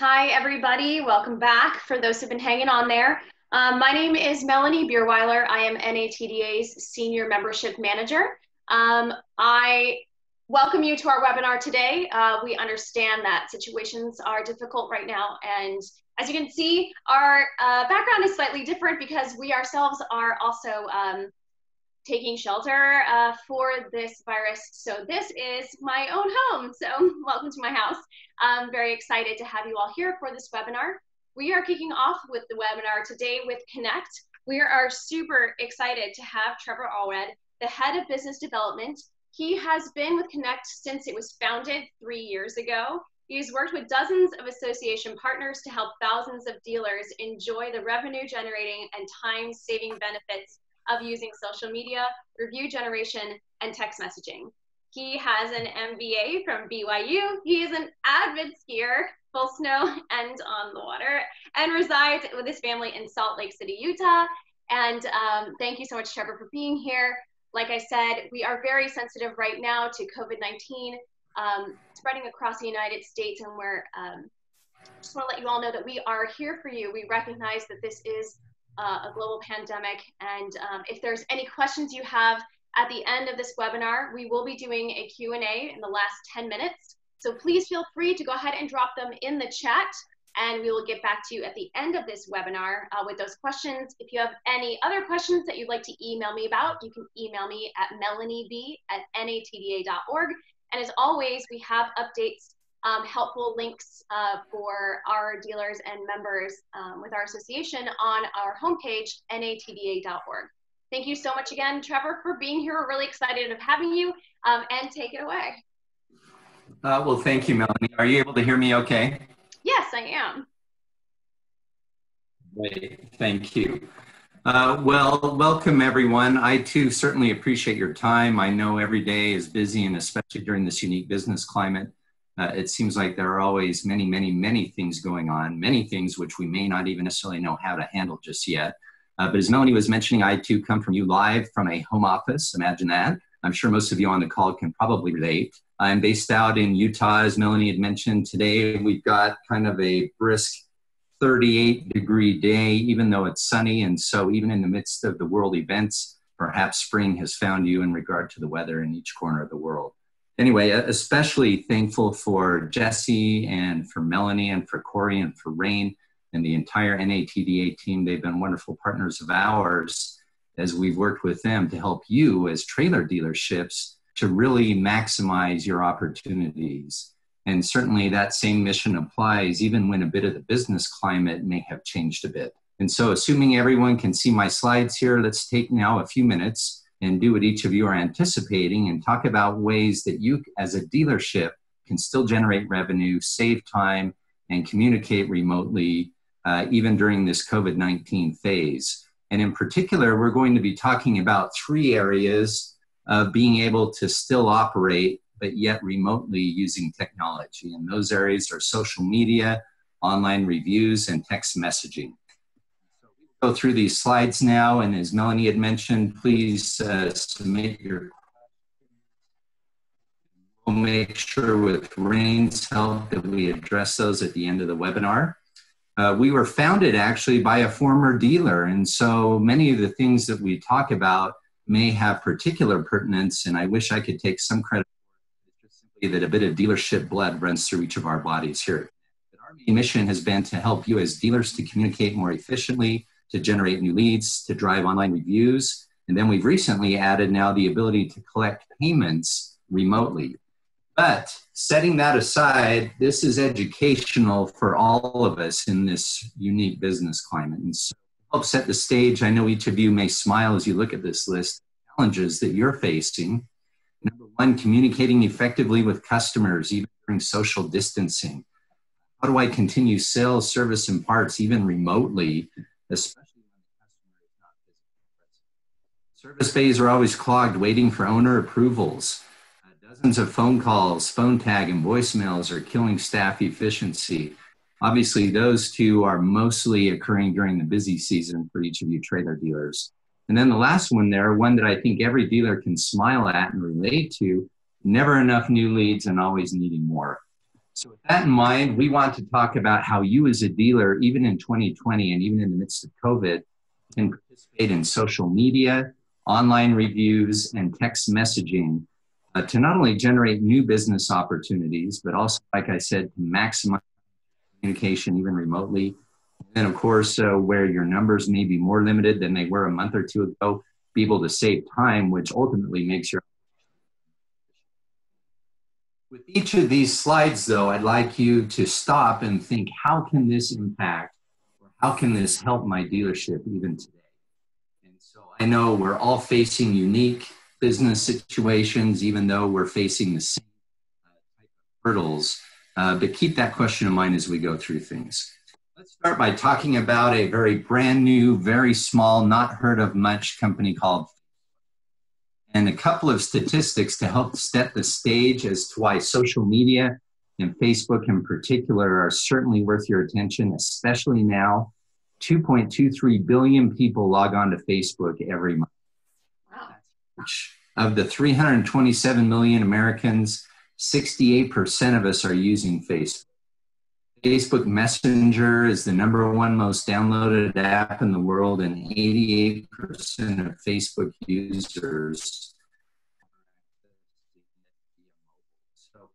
Hi, everybody. Welcome back. For those who've been hanging on there, my name is Melanie Bierweiler. I am NATDA's Senior Membership Manager. I welcome you to our webinar today. We understand that situations are difficult right now, and as you can see, our background is slightly different because we ourselves are also taking shelter for this virus. So this is my own home. So welcome to my house. I'm very excited to have you all here for this webinar. We are kicking off with the webinar today with Kenect. We are super excited to have Trevor Allred, the head of business development. He has been with Kenect since it was founded 3 years ago. He's worked with dozens of association partners to help thousands of dealers enjoy the revenue generating and time saving benefits of using social media, review generation, and text messaging. He has an MBA from BYU. He is an avid skier, both snow and on the water, and resides with his family in Salt Lake City, Utah. And thank you so much, Trevor, for being here. Like I said, we are very sensitive right now to COVID-19 spreading across the United States, and we're just want to let you all know that we are here for you. We recognize that this is a global pandemic, and if there's any questions you have at the end of this webinar, we will be doing a Q&A in the last 10 minutes. So please feel free to go ahead and drop them in the chat, and we will get back to you at the end of this webinar with those questions. If you have any other questions that you'd like to email me about, you can email me at melanieb@natda.org. And as always, we have updates, helpful links for our dealers and members with our association on our homepage, natda.org. Thank you so much again, Trevor, for being here. We're really excited of having you, and take it away. Well, thank you, Melanie. Are you able to hear me okay? Yes, I am. Great, thank you. Well, welcome everyone. I too certainly appreciate your time. I know every day is busy, and especially during this unique business climate, it seems like there are always many things going on, many things which we may not even necessarily know how to handle just yet. But as Melanie was mentioning, I too come from you live from a home office. Imagine that. I'm sure most of you on the call can probably relate. I'm based out in Utah, as Melanie had mentioned. Today we've got kind of a brisk 38-degree day, even though it's sunny. And so even in the midst of the world events, perhaps spring has found you in regard to the weather in each corner of the world. Anyway, especially thankful for Jesse and for Melanie and for Corey and for Rain and the entire NATDA team. They've been wonderful partners of ours as we've worked with them to help you as trailer dealerships to really maximize your opportunities. And certainly that same mission applies even when a bit of the business climate may have changed a bit. And so assuming everyone can see my slides here, let's take now a few minutes and do what each of you are anticipating and talk about ways that you as a dealership can still generate revenue, save time, and communicate remotely even during this COVID-19 phase. And in particular, we're going to be talking about 3 areas of being able to still operate, but yet remotely using technology. And those areas are social media, online reviews, and text messaging. Go through these slides now, and as Melanie had mentioned, please submit your questions. We'll make sure with Rain's help that we address those at the end of the webinar. We were founded actually by a former dealer, and so many of the things that we talk about may have particular pertinence, and I wish I could take some credit for it. It's just simply that a bit of dealership blood runs through each of our bodies here. But our mission has been to help you as dealers to communicate more efficiently, to generate new leads, to drive online reviews. And then we've recently added now the ability to collect payments remotely. But setting that aside, this is educational for all of us in this unique business climate. And so to help set the stage, I know each of you may smile as you look at this list of challenges that you're facing. Number 1, communicating effectively with customers, even during social distancing. How do I continue sales, service, and parts even remotely, especially when the customer is not physically present? Service bays are always clogged, waiting for owner approvals. Dozens of phone calls, phone tag, and voicemails are killing staff efficiency. Obviously, those two are mostly occurring during the busy season for each of you trailer dealers. And then the last one there, one that I think every dealer can smile at and relate to, never enough new leads and always needing more. So with that in mind, we want to talk about how you as a dealer, even in 2020 and even in the midst of COVID, can participate in social media, online reviews, and text messaging to not only generate new business opportunities, but also, like I said, to maximize communication even remotely. And of course, where your numbers may be more limited than they were a month or two ago, be able to save time, which ultimately makes your... With each of these slides, though, I'd like you to stop and think, how can this impact, or how can this help my dealership even today? And so I know we're all facing unique business situations, even though we're facing the same type of hurdles, but keep that question in mind as we go through things. Let's start by talking about a very brand new, very small, not heard of much company called, and a couple of statistics to help set the stage as to why social media and Facebook in particular are certainly worth your attention, especially now. 2.23 billion people log on to Facebook every month. Wow. Of the 327 million Americans, 68% of us are using Facebook. Facebook Messenger is the #1 most downloaded app in the world, and 88% of Facebook users. So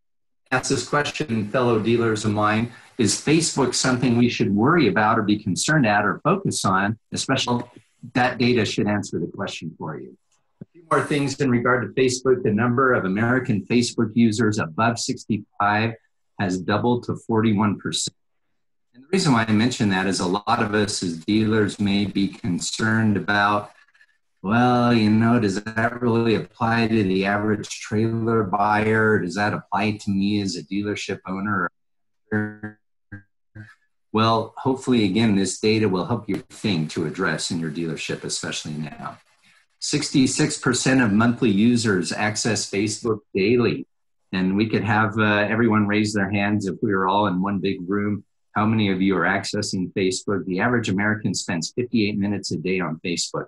ask this question, fellow dealers of mine, is Facebook something we should worry about or be concerned at or focus on? Especially that data should answer the question for you. A few more things in regard to Facebook. The number of American Facebook users above 65 has doubled to 41%. And the reason why I mention that is a lot of us as dealers may be concerned about, well, you know, does that really apply to the average trailer buyer? Does that apply to me as a dealership owner? Well, hopefully, again, this data will help you think to address in your dealership, especially now. 66% of monthly users access Facebook daily. And we could have everyone raise their hands if we were all in one big room. How many of you are accessing Facebook? The average American spends 58 minutes a day on Facebook.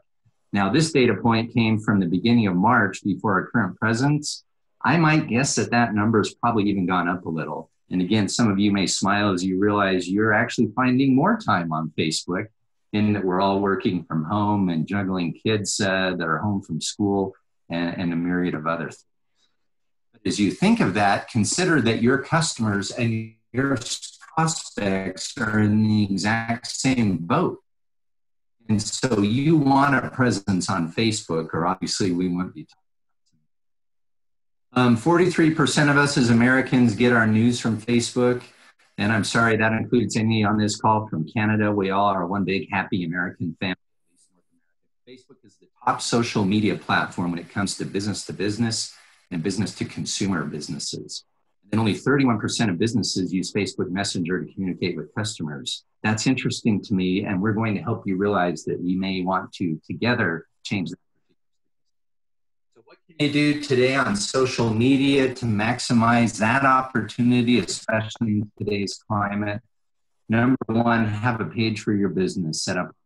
Now, this data point came from the beginning of March before our current presence. I might guess that that number has probably even gone up a little. And again, some of you may smile as you realize you're actually finding more time on Facebook, in that we're all working from home and juggling kids that are home from school and a myriad of other things. As you think of that, consider that your customers and your prospects are in the exact same boat. And so you want a presence on Facebook, or obviously we wouldn't be talking. 43% of us as Americans get our news from Facebook. And I'm sorry, that includes any on this call from Canada. We all are one big happy American family. Facebook is the top social media platform when it comes to business and business to consumer businesses. And only 31% of businesses use Facebook Messenger to communicate with customers. That's interesting to me, and we're going to help you realize that we may want to together change that. So what can you do today on social media to maximize that opportunity, especially in today's climate? Number one, have a page for your business set up.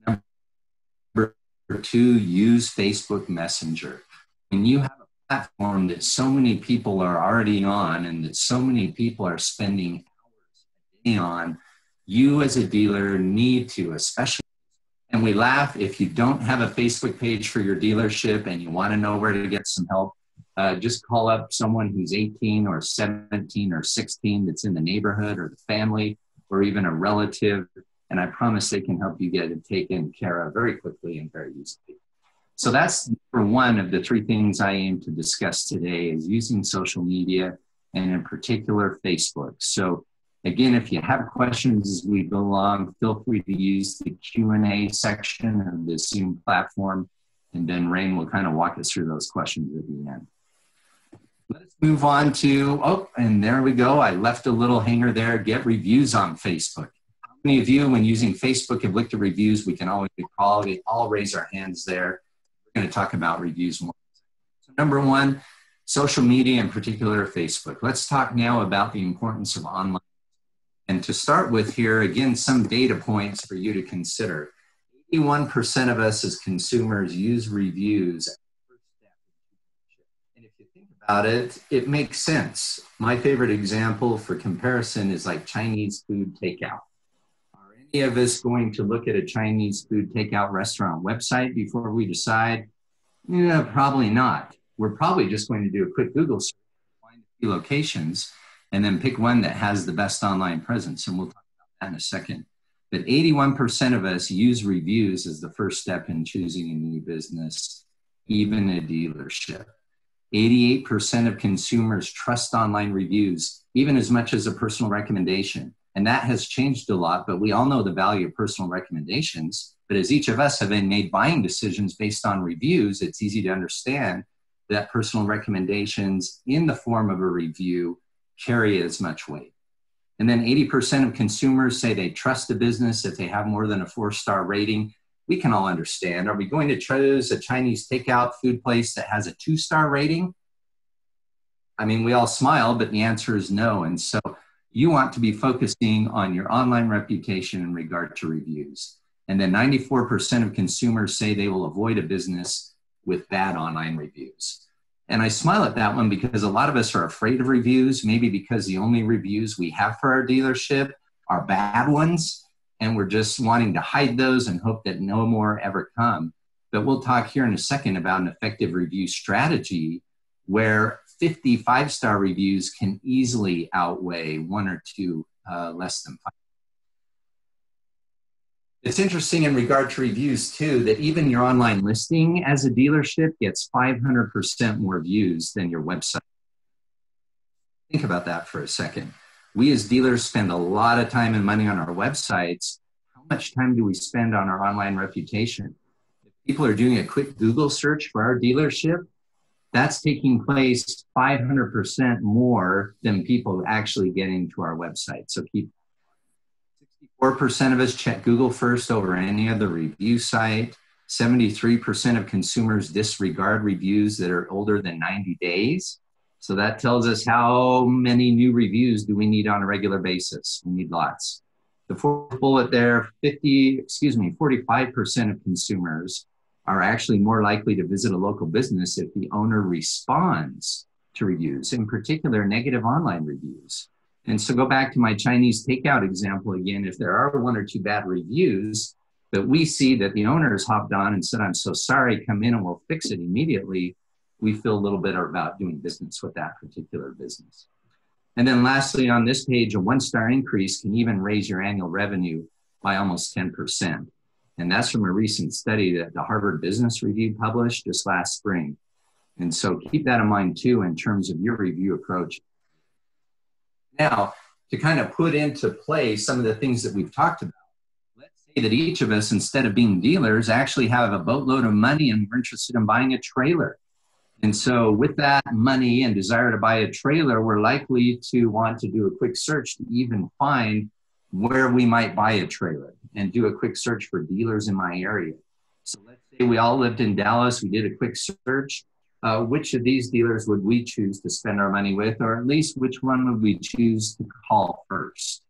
Number two, use Facebook Messenger. When you have a platform that so many people are already on and that so many people are spending hours a day on, you as a dealer need to, especially, and we laugh, if you don't have a Facebook page for your dealership and you want to know where to get some help, just call up someone who's 18 or 17 or 16 that's in the neighborhood or the family or even a relative, and I promise they can help you get it taken care of very quickly and very easily. So that's for one of the three things I aim to discuss today, is using social media and in particular Facebook. So again, if you have questions as we go along, feel free to use the Q&A section of the Zoom platform, and then Rain will kind of walk us through those questions at the end. Let's move on to, oh, and there we go. I left a little hanger there, get reviews on Facebook. How many of you, when using Facebook, have looked at reviews? We can always all raise our hands there. We're going to talk about reviews more. So number one, social media, in particular Facebook. Let's talk now about the importance of online. And to start with here, again, some data points for you to consider. 81% of us as consumers use reviews. And if you think about it, it makes sense. My favorite example for comparison is like Chinese food takeout. Are any of us going to look at a Chinese food takeout restaurant website before we decide? Yeah, probably not. We're probably just going to do a quick Google search, find a few locations, and then pick one that has the best online presence. And we'll talk about that in a second. But 81% of us use reviews as the first step in choosing a new business, even a dealership. 88% of consumers trust online reviews, even as much as a personal recommendation. And that has changed a lot, but we all know the value of personal recommendations. But as each of us have been made buying decisions based on reviews, it's easy to understand that personal recommendations in the form of a review carry as much weight. And then 80% of consumers say they trust a business if they have more than a 4-star rating. We can all understand. Are we going to choose a Chinese takeout food place that has a 2-star rating? I mean, we all smile, but the answer is no. And so you want to be focusing on your online reputation in regard to reviews. And then 94% of consumers say they will avoid a business with bad online reviews. And I smile at that one because a lot of us are afraid of reviews, maybe because the only reviews we have for our dealership are bad ones. And we're just wanting to hide those and hope that no more ever come. But we'll talk here in a second about an effective review strategy where 50 5-star reviews can easily outweigh 1 or 2 less than 5. It's interesting in regard to reviews too, that even your online listing as a dealership gets 500% more views than your website. Think about that for a second. We as dealers spend a lot of time and money on our websites. How much time do we spend on our online reputation? If people are doing a quick Google search for our dealership, that's taking place 500% more than people actually getting to our website. So 64% of us check Google first over any other review site. 73% of consumers disregard reviews that are older than 90 days. So that tells us how many new reviews do we need on a regular basis. We need lots. The fourth bullet there, 45% of consumers are actually more likely to visit a local business if the owner responds to reviews, in particular, negative online reviews. And so go back to my Chinese takeout example again. If there are 1 or 2 bad reviews, but we see that the owner has hopped on and said, I'm so sorry, come in and we'll fix it immediately, we feel a little bit about doing business with that particular business. And then lastly, on this page, a 1-star increase can even raise your annual revenue by almost 10%. And that's from a recent study that the Harvard Business Review published just last spring. And so keep that in mind too, in terms of your review approach. Now, to kind of put into play some of the things that we've talked about, let's say that each of us, instead of being dealers, actually have a boatload of money and we're interested in buying a trailer. And so with that money and desire to buy a trailer, we're likely to want to do a quick search to even find where we might buy a trailer and do a quick search for dealers in my area. So let's say we all lived in Dallas, we did a quick search. Which of these dealers would we choose to spend our money with, or at least which one would we choose to call first?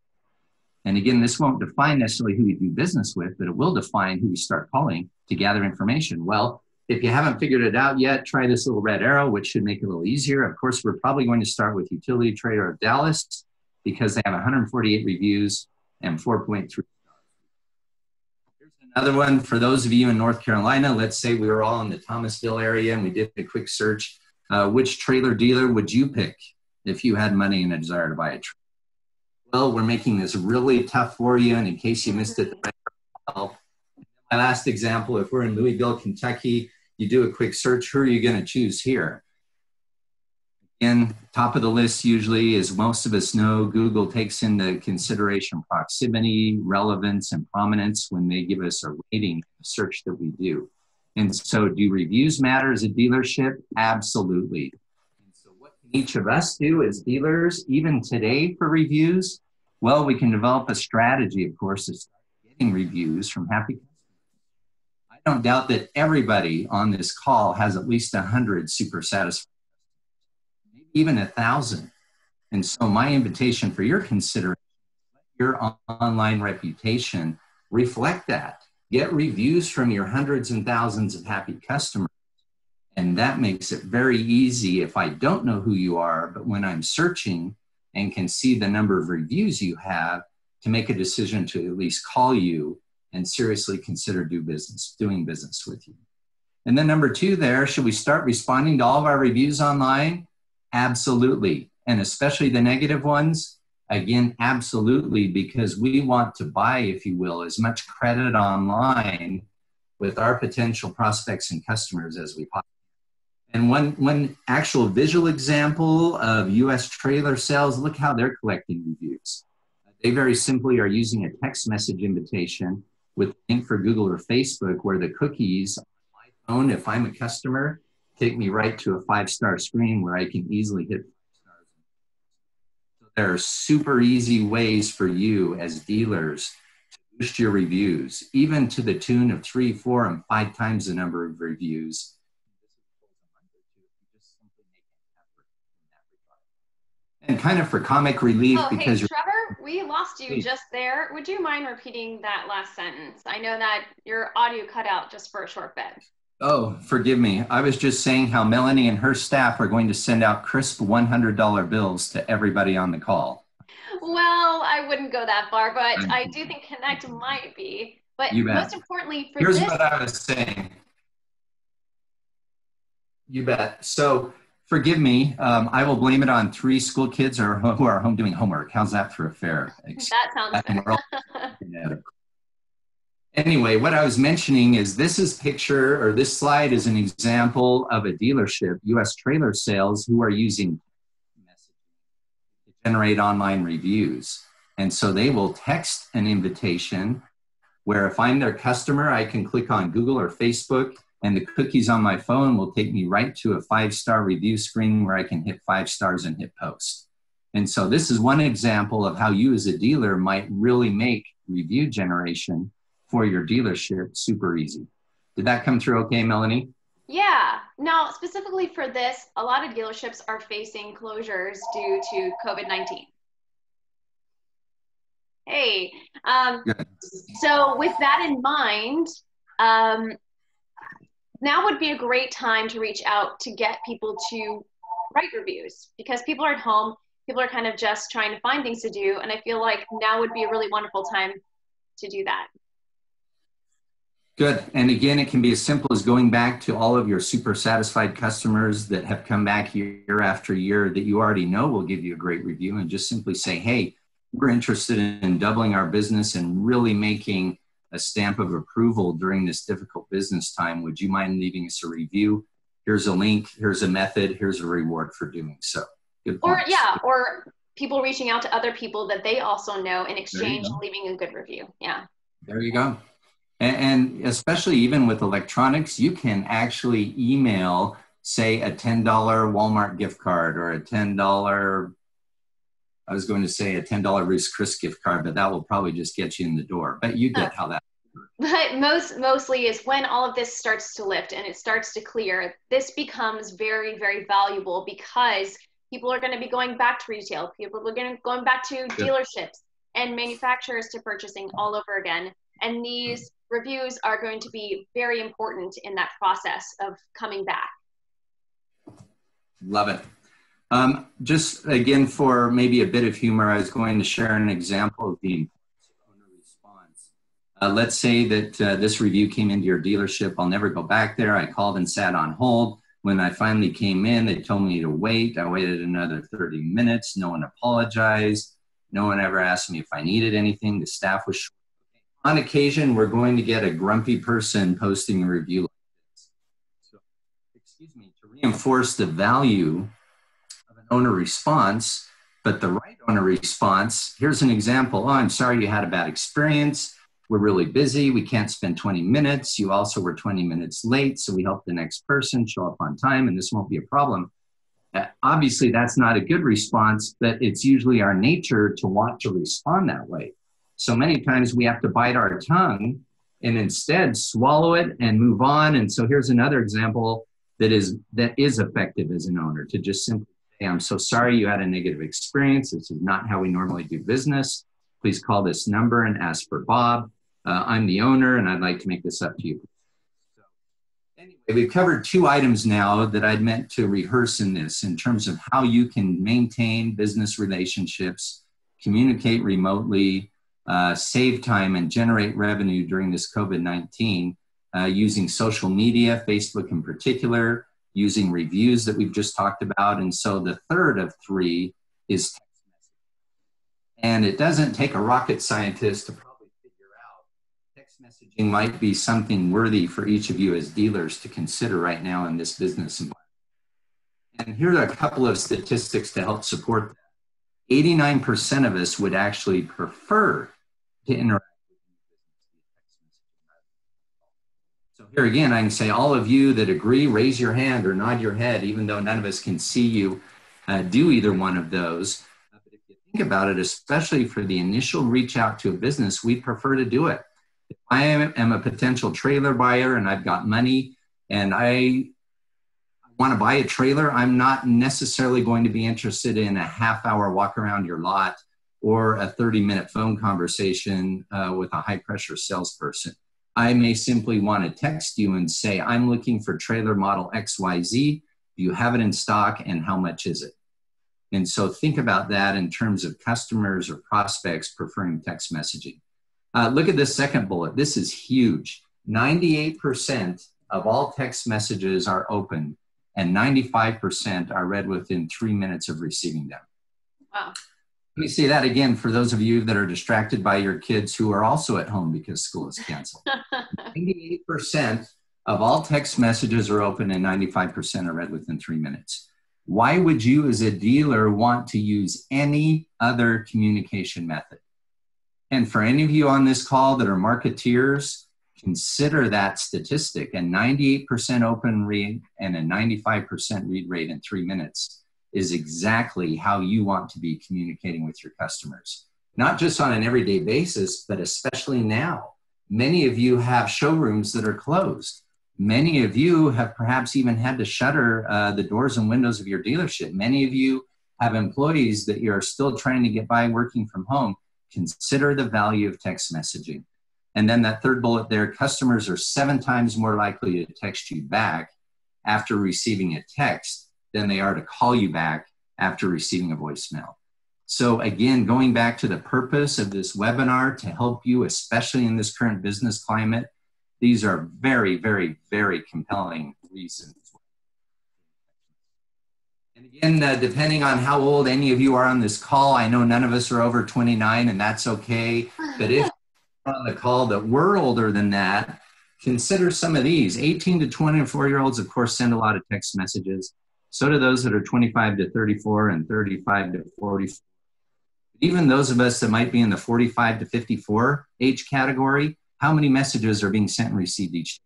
And again, this won't define necessarily who we do business with, but it will define who we start calling to gather information. Well, if you haven't figured it out yet, try this little red arrow, which should make it a little easier. Of course, we're probably going to start with Utility Trader of Dallas because they have 148 reviews and 4.3 stars. Here's another one for those of you in North Carolina. Let's say we were all in the Thomasville area and we did a quick search. Which trailer dealer would you pick if you had money and a desire to buy a trailer? Well, we're making this really tough for you, and in case you missed it, my last example, if we're in Louisville, Kentucky, you do a quick search, who are you going to choose here? Again, top of the list usually, as most of us know, Google takes into consideration proximity, relevance, and prominence when they give us a rating of the search that we do. And so do reviews matter as a dealership? Absolutely. And so what can each of us do as dealers, even today for reviews? Well, we can develop a strategy, of course, to start getting reviews from happy customers. I don't doubt that everybody on this call has at least 100 super satisfied, maybe even 1,000. And so my invitation for your consideration, let your online reputation reflect that. Get reviews from your hundreds and thousands of happy customers. And that makes it very easy if I don't know who you are, but when I'm searching and can see the number of reviews you have, to make a decision to at least call you and seriously consider doing business with you. And then number two there, should we start responding to all of our reviews online? Absolutely. And especially the negative ones? Again, absolutely, because we want to buy, if you will, as much credit online with our potential prospects and customers as we possibly can. And one actual visual example of US trailer sales, look how they're collecting reviews. They very simply are using a text message invitation with a link for Google or Facebook where the cookies on my phone, if I'm a customer, take me right to a 5-star screen where I can easily hit 5 stars. There are super easy ways for you as dealers to boost your reviews, even to the tune of 3, 4, and 5 times the number of reviews. And kind of for comic relief, because hey, Trevor, we lost you just there. Would you mind repeating that last sentence? I know that your audio cut out just for a short bit. Oh, forgive me. I was just saying how Melanie and her staff are going to send out crisp $100 bills to everybody on the call. Well, I wouldn't go that far, but I do think Kenect might be. But most importantly, for Here's what I was saying. You bet. So forgive me. I will blame it on 3 school kids who are home doing homework. How's that for a fair? That sounds fair. Anyway, what I was mentioning is this slide is an example of a dealership, US Trailer Sales, who are using messaging to generate online reviews. And so they will text an invitation where if I'm their customer, I can click on Google or Facebook and the cookies on my phone will take me right to a 5-star review screen where I can hit 5 stars and hit post. And so this is one example of how you as a dealer might really make review generation for your dealership super easy. Did that come through okay, Melanie? Yeah. Now, specifically for this, a lot of dealerships are facing closures due to COVID-19. Hey, so with that in mind, now would be a great time to reach out to get people to write reviews because people are at home, people are kind of just trying to find things to do, and I feel like now would be a really wonderful time to do that. Good. And again, it can be as simple as going back to all of your super satisfied customers that have come back year after year that you already know will give you a great review and just simply say, hey, we're interested in doubling our business and really making a stamp of approval during this difficult business time. Would you mind leaving us a review? Here's a link, here's a method, here's a reward for doing so. Good point. Or people reaching out to other people that they also know in exchange leaving a good review. Yeah. There you go. And especially even with electronics, you can actually email, say, a $10 Walmart gift card or a $10, I was going to say a $10 Ruth's Chris gift card, but that will probably just get you in the door. But you get how that works. But mostly is when all of this starts to lift and it starts to clear, this becomes very, very valuable because people are going to be going back to retail. People are going back to dealerships and manufacturers to purchasing all over again. And these reviews are going to be very important in that process of coming back. Love it. Just again, for maybe a bit of humor, I was going to share an example of the importance of owner response. Let's say that this review came into your dealership. I'll never go back there. I called and sat on hold. When I finally came in, they told me to wait. I waited another 30 minutes. No one apologized. No one ever asked me if I needed anything. The staff was short. On occasion, we're going to get a grumpy person posting a review like this. So, to reinforce the value of an owner response, but the right owner response, here's an example. Oh, I'm sorry you had a bad experience. We're really busy. We can't spend 20 minutes. You also were 20 minutes late, so we hope the next person show up on time and this won't be a problem. Obviously, that's not a good response, but it's usually our nature to want to respond that way. So many times we have to bite our tongue and instead swallow it and move on. And so here's another example that is effective as an owner, to just simply say, I'm so sorry you had a negative experience. This is not how we normally do business. Please call this number and ask for Bob. I'm the owner and I'd like to make this up to you. So anyway, We've covered two items now that I'd meant to rehearse in this in terms of how you can maintain business relationships, communicate remotely, save time and generate revenue during this COVID-19 using social media, Facebook in particular, using reviews that we've just talked about. And so the third of three is text messaging. And it doesn't take a rocket scientist to probably figure out text messaging might be something worthy for each of you as dealers to consider right now in this business environment. And here are a couple of statistics to help support that. 89% of us would actually prefer to interact with business via text messaging. So here again, I can say all of you that agree, raise your hand or nod your head, even though none of us can see you do either one of those. But if you think about it, especially for the initial reach out to a business, we prefer to do it. If I am a potential trailer buyer and I've got money and I want to buy a trailer, I'm not necessarily going to be interested in a half-hour walk around your lot or a 30-minute phone conversation with a high-pressure salesperson. I may simply want to text you and say, I'm looking for trailer model XYZ. Do you have it in stock and how much is it? And so think about that in terms of customers or prospects preferring text messaging. Look at this second bullet. This is huge. 98% of all text messages are opened and 95% are read within 3 minutes of receiving them. Wow. Let me say that again for those of you that are distracted by your kids who are also at home because school is canceled. 98% of all text messages are open and 95% are read within 3 minutes. Why would you as a dealer want to use any other communication method? And for any of you on this call that are marketeers, consider that statistic. A 98% open read and a 95% read rate in 3 minutes is exactly how you want to be communicating with your customers. Not just on an everyday basis, but especially now. Many of you have showrooms that are closed. Many of you have perhaps even had to shutter the doors and windows of your dealership. Many of you have employees that you're still trying to get by working from home. Consider the value of text messaging. And then that third bullet there, customers are 7 times more likely to text you back after receiving a text than they are to call you back after receiving a voicemail. So again, going back to the purpose of this webinar to help you, especially in this current business climate, these are very, very, very compelling reasons. And again, depending on how old any of you are on this call, I know none of us are over 29 and that's okay. But if on the call that we're older than that, consider some of these. 18 to 24-year-olds, of course, send a lot of text messages. So do those that are 25 to 34 and 35 to 44. Even those of us that might be in the 45 to 54 age category, how many messages are being sent and received each day?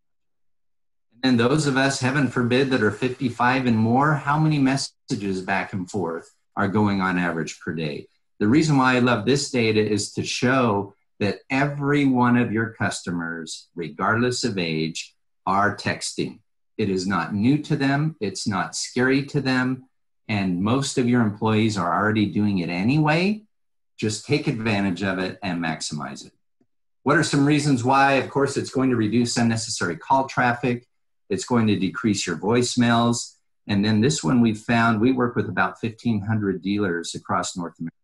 And those of us, heaven forbid, that are 55 and more, how many messages back and forth are going on average per day? The reason why I love this data is to show that every one of your customers, regardless of age, are texting. It is not new to them. It's not scary to them. And most of your employees are already doing it anyway. Just take advantage of it and maximize it. What are some reasons why? Of course, it's going to reduce unnecessary call traffic. It's going to decrease your voicemails. And then this one we found, we work with about 1,500 dealers across North America.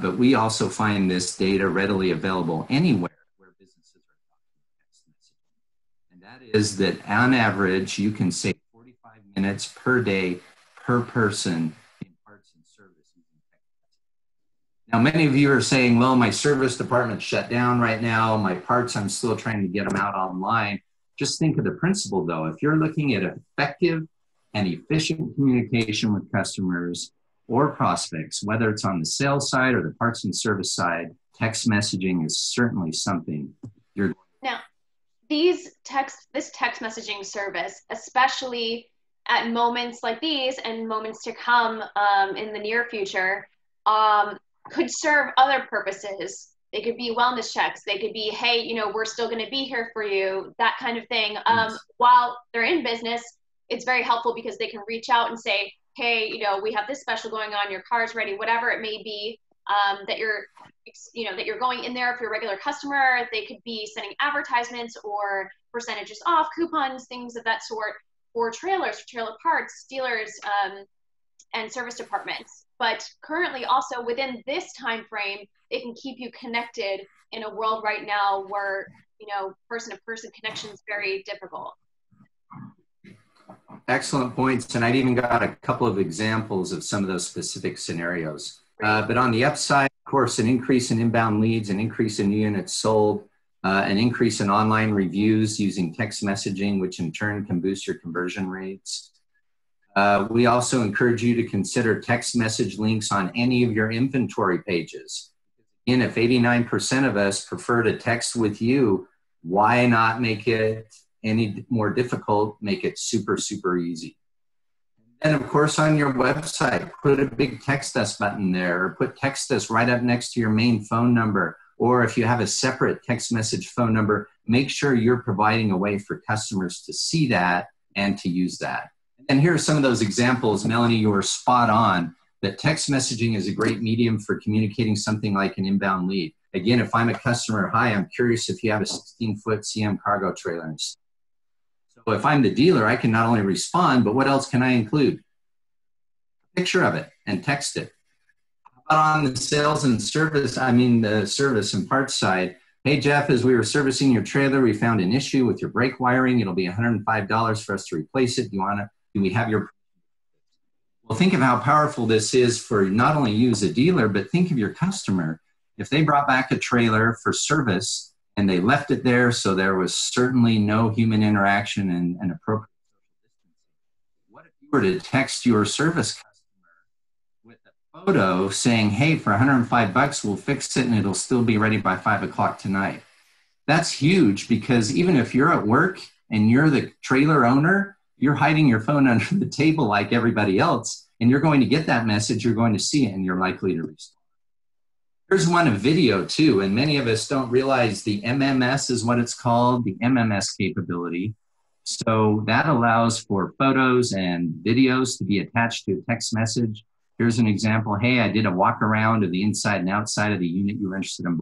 But we also find this data readily available anywhere where businesses are talking text messaging. And that is that on average, you can save 45 minutes per day per person in parts and service using text messaging. Now, many of you are saying, well, my service department's shut down right now. My parts, I'm still trying to get them out online. Just think of the principle, though. If you're looking at effective and efficient communication with customers or prospects, whether it's on the sales side or the parts and service side, text messaging is certainly something you're going to. Now, this text messaging service, especially at moments like these and moments to come in the near future, could serve other purposes. They could be wellness checks. They could be, hey, you know, we're still going to be here for you, that kind of thing. Yes. While they're in business, it's very helpful because they can reach out and say, hey, you know, we have this special going on, your car's ready, whatever it may be. that you're going in there if you're a regular customer. They could be sending advertisements or percentages off, coupons, things of that sort, for trailers, for trailer parks, dealers, and service departments. But currently also within this time frame, it can keep you connected in a world right now where, person-to-person connection is very difficult. Excellent points. And I've even got a couple of examples of some of those specific scenarios. But on the upside, of course, an increase in inbound leads, an increase in new units sold, an increase in online reviews using text messaging, which in turn can boost your conversion rates. We also encourage you to consider text message links on any of your inventory pages. And if 89% of us prefer to text with you, why not make it any more difficult, make it super, super easy? And of course, on your website, put a big text us button there, or put text us right up next to your main phone number. Or if you have a separate text message phone number, make sure you're providing a way for customers to see that and to use that. And here are some of those examples. Melanie, you were spot on that text messaging is a great medium for communicating something like an inbound lead. Again, if I'm a customer, hi, I'm curious if you have a 16-foot CM cargo trailer. So if I'm the dealer, I can not only respond, but what else can I include? A picture of it and text it. How about on the sales and service, the service and parts side? Hey, Jeff, as we were servicing your trailer, we found an issue with your brake wiring. It'll be $105 for us to replace it. Do we have your... Well, think of how powerful this is for not only you as a dealer, but think of your customer. If they brought back a trailer for service and they left it there, so there was certainly no human interaction and appropriate social distancing. What if you were to text your service customer with a photo saying, hey, for $105, we'll fix it and it'll still be ready by 5 o'clock tonight? That's huge, because even if you're at work and you're the trailer owner, you're hiding your phone under the table like everybody else, and you're going to get that message, you're going to see it, and you're likely to respond. Here's one of video too, and many of us don't realize the MMS is what it's called, the MMS capability. So that allows for photos and videos to be attached to a text message. Here's an example. Hey, I did a walk around of the inside and outside of the unit you were interested in.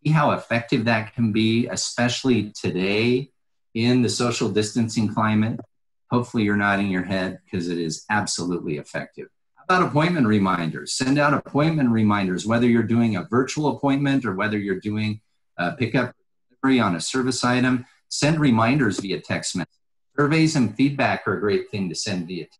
See how effective that can be, especially today in the social distancing climate. Hopefully you're nodding your head, because it is absolutely effective. How about appointment reminders? Send out appointment reminders, whether you're doing a virtual appointment or whether you're doing a pickup or delivery on a service item. Send reminders via text message. Surveys and feedback are a great thing to send via text.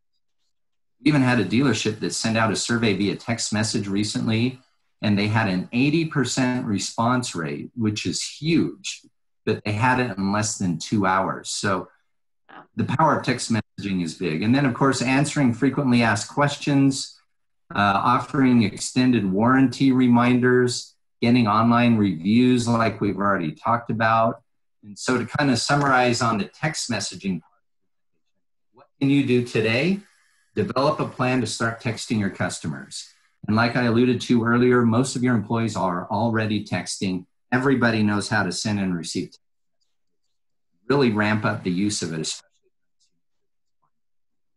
We even had a dealership that sent out a survey via text message recently, and they had an 80% response rate, which is huge, but they had it in less than 2 hours. So the power of text messaging is big. And then, of course, answering frequently asked questions, offering extended warranty reminders, getting online reviews like we've already talked about. And so to kind of summarize on the text messaging, what can you do today? Develop a plan to start texting your customers. And like I alluded to earlier, most of your employees are already texting. Everybody knows how to send and receive text. Really ramp up the use of it, especially.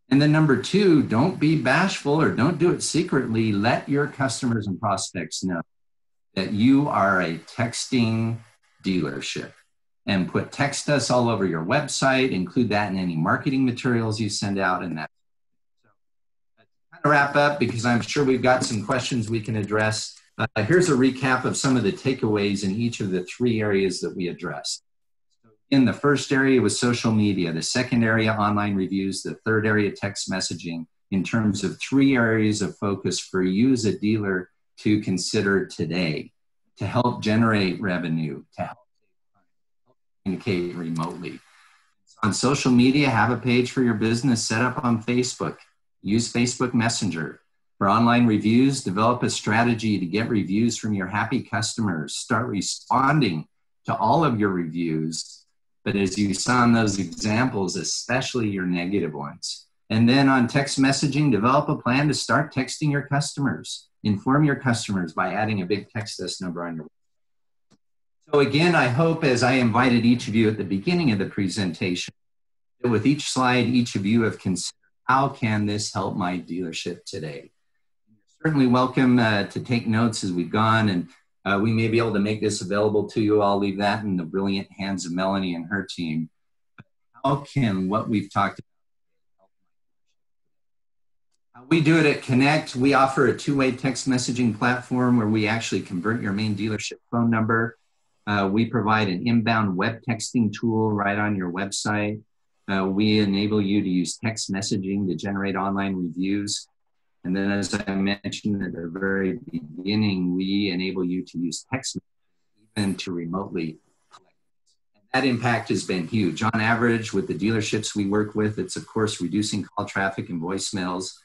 And then number 2, don't be bashful or don't do it secretly. Let your customers and prospects know that you are a texting dealership, and put text us all over your website, include that in any marketing materials you send out, and that. So to kind of wrap up, because I'm sure we've got some questions we can address. Here's a recap of some of the takeaways in each of the 3 areas that we addressed. In the first area was social media, the second area online reviews, the third area text messaging, in terms of 3 areas of focus for you as a dealer to consider today to help generate revenue, to help communicate remotely. So on social media, have a page for your business set up on Facebook. Use Facebook Messenger. For online reviews, develop a strategy to get reviews from your happy customers. Start responding to all of your reviews. But as you saw in those examples, especially your negative ones. And then on text messaging, develop a plan to start texting your customers. Inform your customers by adding a big text us number on your website. So again, I hope, as I invited each of you at the beginning of the presentation, that with each slide, each of you have considered, how can this help my dealership today? In your certainly welcome to take notes as we've gone, and we may be able to make this available to you. I'll leave that in the brilliant hands of Melanie and her team. How can what we've talked about? We do it at Kenect. We offer a two-way text messaging platform where we actually convert your main dealership phone number. We provide an inbound web texting tool right on your website. We enable you to use text messaging to generate online reviews. And then, as I mentioned at the very beginning, we enable you to use text messaging even to remotely collect. And that impact has been huge. On average, with the dealerships we work with, it's of course reducing call traffic and voicemails.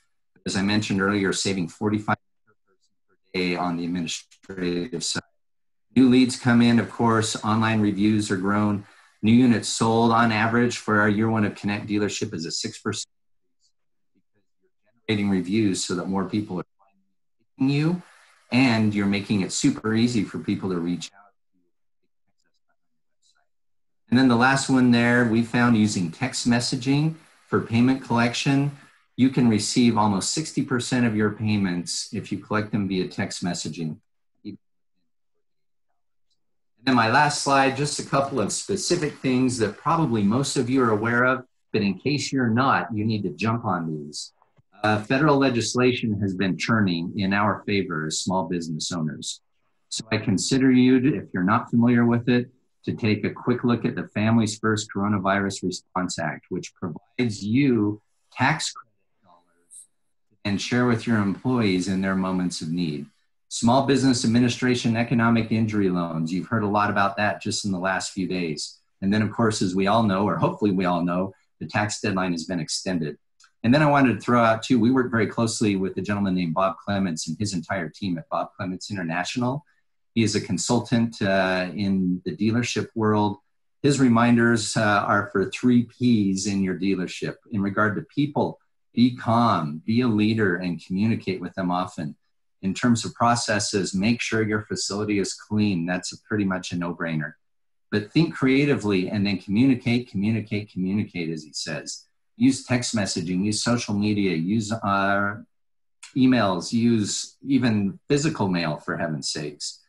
As I mentioned earlier, saving 45 per person per day on the administrative side. New leads come in, of course, online reviews are grown. New units sold on average for our year one of Kenect dealership is a 6% because you're generating reviews so that more people are finding you, and you're making it super easy for people to reach out to you. And then the last one there, we found using text messaging for payment collection, you can receive almost 60% of your payments if you collect them via text messaging. And then my last slide, just a couple of specific things that probably most of you are aware of, but in case you're not, you need to jump on these. Federal legislation has been churning in our favor as small business owners. So I consider you, if you're not familiar with it, to take a quick look at the Families First Coronavirus Response Act, which provides you tax credit dollars and share with your employees in their moments of need. Small Business Administration economic injury loans. You've heard a lot about that just in the last few days. And then, of course, as we all know, or hopefully we all know, the tax deadline has been extended. And then I wanted to throw out, too, we work very closely with a gentleman named Bob Clements and his entire team at Bob Clements International. He is a consultant in the dealership world. His reminders are for 3 Ps in your dealership. In regard to people, be calm, be a leader, and communicate with them often. In terms of processes, make sure your facility is clean. That's pretty much a no-brainer. But think creatively and then communicate, as he says. Use text messaging, use social media, use emails, use even physical mail, for heaven's sakes.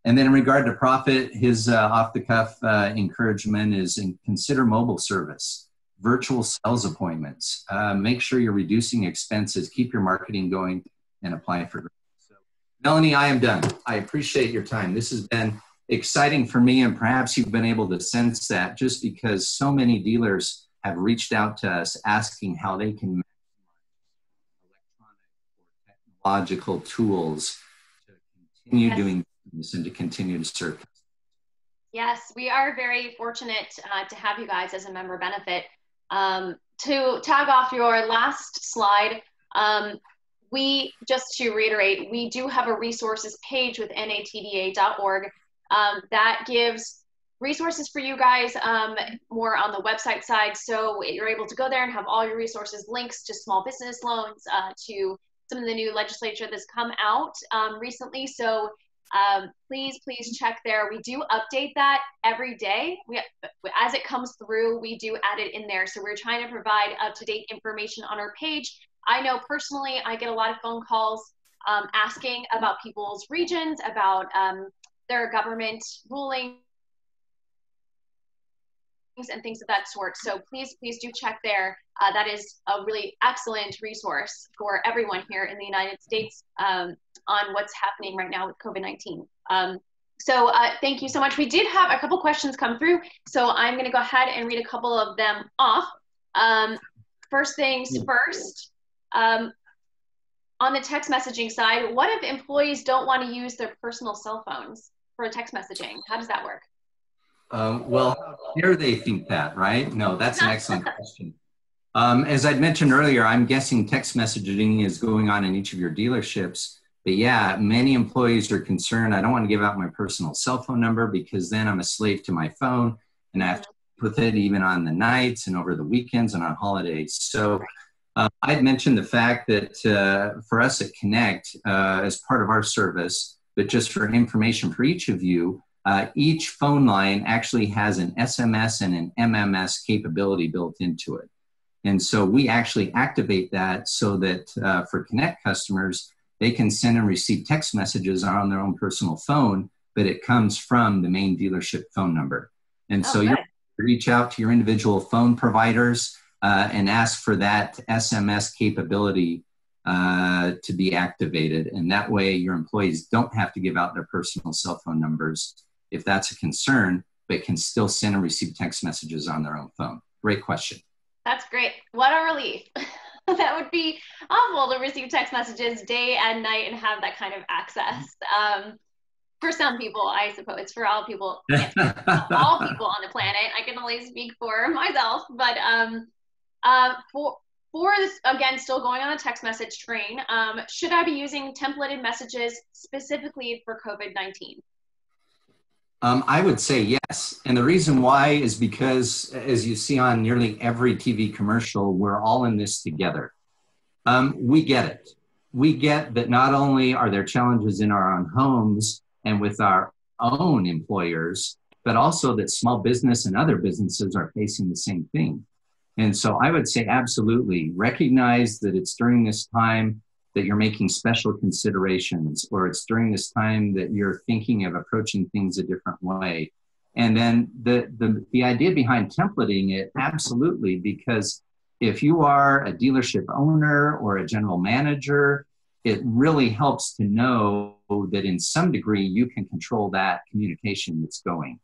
And then in regard to profit, his off-the-cuff encouragement is consider mobile service, virtual sales appointments. Make sure you're reducing expenses, keep your marketing going, and apply for grants. So, Melanie, I am done. I appreciate your time. This has been exciting for me, and perhaps you've been able to sense that just because so many dealers have reached out to us asking how they can maximize electronic or technological tools to continue doing business and to continue to serve customers. Yes, we are very fortunate to have you guys as a member benefit. To tag off your last slide, just to reiterate, we do have a resources page with NATDA.org that gives resources for you guys more on the website side. So you're able to go there and have all your resources, links to small business loans, to some of the new legislation that's come out recently. So please check there. We do update that every day. As it comes through, we do add it in there. So we're trying to provide up-to-date information on our page. I know personally, I get a lot of phone calls asking about people's regions, about their government rulings and things of that sort. So please do check there. That is a really excellent resource for everyone here in the United States on what's happening right now with COVID-19. So thank you so much. We did have a couple questions come through, so I'm going to go ahead and read a couple of them off. First things first, on the text messaging side, what if employees don't want to use their personal cell phones for text messaging? How does that work? Well, how dare they think that, right? No, that's an excellent question. As I'd mentioned earlier, I'm guessing text messaging is going on in each of your dealerships. But yeah, many employees are concerned. I don't want to give out my personal cell phone number because then I'm a slave to my phone and I have to with it even on the nights and over the weekends and on holidays. So I'd mentioned the fact that for us at Kenect, as part of our service, but just for information for each of you, each phone line actually has an SMS and an MMS capability built into it. And so we actually activate that so that for Kenect customers, they can send and receive text messages on their own personal phone, but it comes from the main dealership phone number. And so you reach out to your individual phone providers and ask for that SMS capability to be activated. And that way your employees don't have to give out their personal cell phone numbers if that's a concern, but can still send and receive text messages on their own phone. Great question. That's great. What a relief. That would be awful to receive text messages day and night and have that kind of access. For some people, I suppose. For all people, all people on the planet, I can only speak for myself. But for this, again, still going on the text message train, should I be using templated messages specifically for COVID-19? I would say yes. And the reason why is because, as you see on nearly every TV commercial, we're all in this together. We get it. We get that not only are there challenges in our own homes and with our own employers, but also that small business and other businesses are facing the same thing. And so I would say absolutely recognize that it's during this time that you're making special considerations, or it's during this time that you're thinking of approaching things a different way. And then the idea behind templating it, absolutely, because if you are a dealership owner or a general manager, it really helps to know that in some degree you can control that communication that's going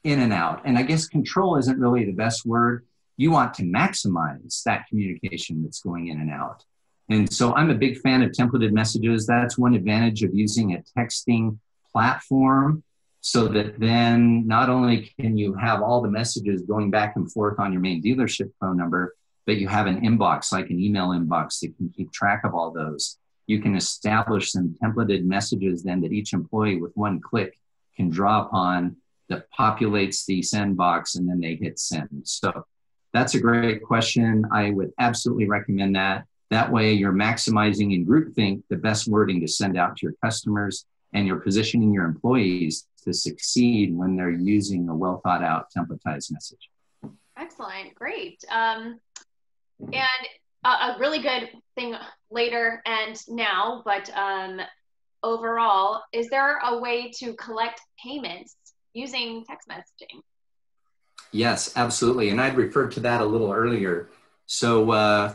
in and out. And I guess control isn't really the best word. You want to maximize that communication that's going in and out. And so I'm a big fan of templated messages. That's one advantage of using a texting platform, so that then not only can you have all the messages going back and forth on your main dealership phone number, but you have an inbox, like an email inbox, that can keep track of all those. You can establish some templated messages then that each employee with one click can draw upon that populates the send box, and then they hit send. So that's a great question. I would absolutely recommend that. That way you're maximizing in groupthink the best wording to send out to your customers, and you're positioning your employees to succeed when they're using a well thought out templatized message. Excellent, great. And a really good thing later and now, but overall, is there a way to collect payments using text messaging? Yes, absolutely. And I'd referred to that a little earlier. So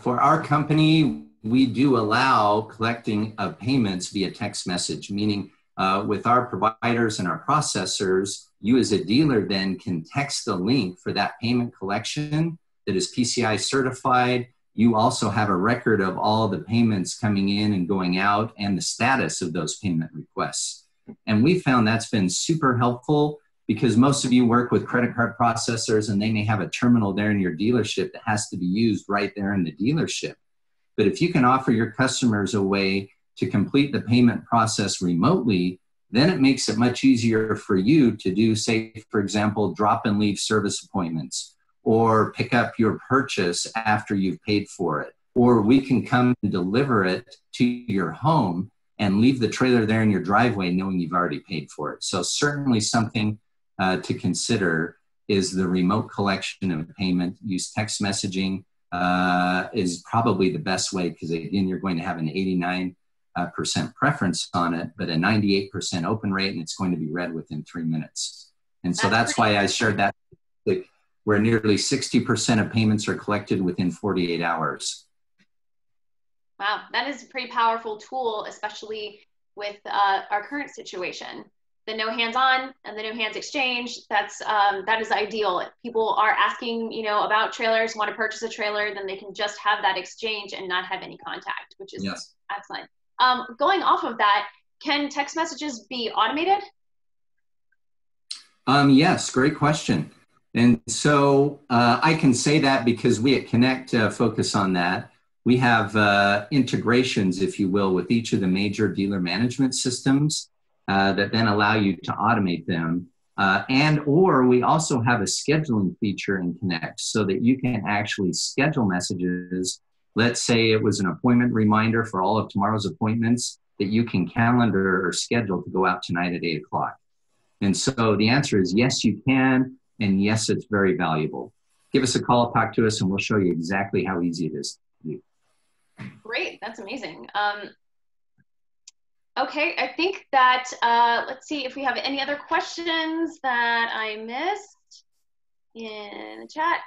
for our company, we do allow collecting of payments via text message, meaning with our providers and our processors, you as a dealer then can text the link for that payment collection that is PCI certified. You also have a record of all the payments coming in and going out and the status of those payment requests. And we found that's been super helpful, because most of you work with credit card processors and they may have a terminal there in your dealership that has to be used right there in the dealership. But if you can offer your customers a way to complete the payment process remotely, then it makes it much easier for you to do, say, for example, drop and leave service appointments, or pick up your purchase after you've paid for it. Or we can come and deliver it to your home and leave the trailer there in your driveway knowing you've already paid for it. So certainly something to consider is the remote collection of payment. Use text messaging is probably the best way, because again, you're going to have an 89% preference on it, but a 98% open rate, and it's going to be read within 3 minutes. And so that's why I shared that, where nearly 60% of payments are collected within 48 hours. Wow, that is a pretty powerful tool, especially with our current situation. The no hands-on and the no hands exchange, that is ideal. If people are asking, about trailers, want to purchase a trailer, then they can just have that exchange and not have any contact, which is excellent. Going off of that, can text messages be automated? Yes, great question. And so I can say that because we at Kenect focus on that. We have integrations, if you will, with each of the major dealer management systems that then allow you to automate them. Or we also have a scheduling feature in Kenect so that you can actually schedule messages. Let's say it was an appointment reminder for all of tomorrow's appointments that you can calendar or schedule to go out tonight at 8 o'clock. And so the answer is yes, you can. And yes, it's very valuable. Give us a call, talk to us, and we'll show you exactly how easy it is to do. Great, that's amazing. Okay, I think that, let's see if we have any other questions that I missed in the chat.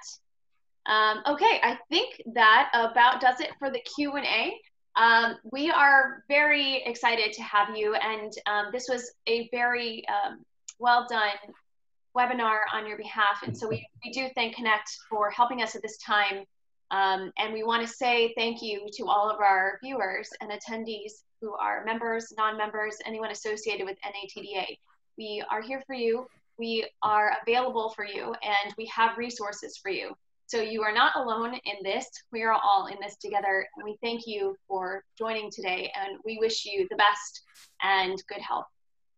Okay, I think that about does it for the Q&A. We are very excited to have you, and this was a very well done webinar on your behalf. And so we do thank Kenect for helping us at this time. And we want to say thank you to all of our viewers and attendees who are members, non-members, anyone associated with NATDA. We are here for you. We are available for you, and we have resources for you. So you are not alone in this. We are all in this together. And we thank you for joining today, and we wish you the best and good health.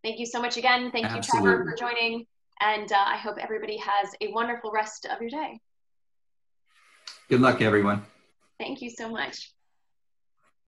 Thank you so much again. Thank you, Trevor, for joining. And I hope everybody has a wonderful rest of your day. Good luck, everyone. Thank you so much.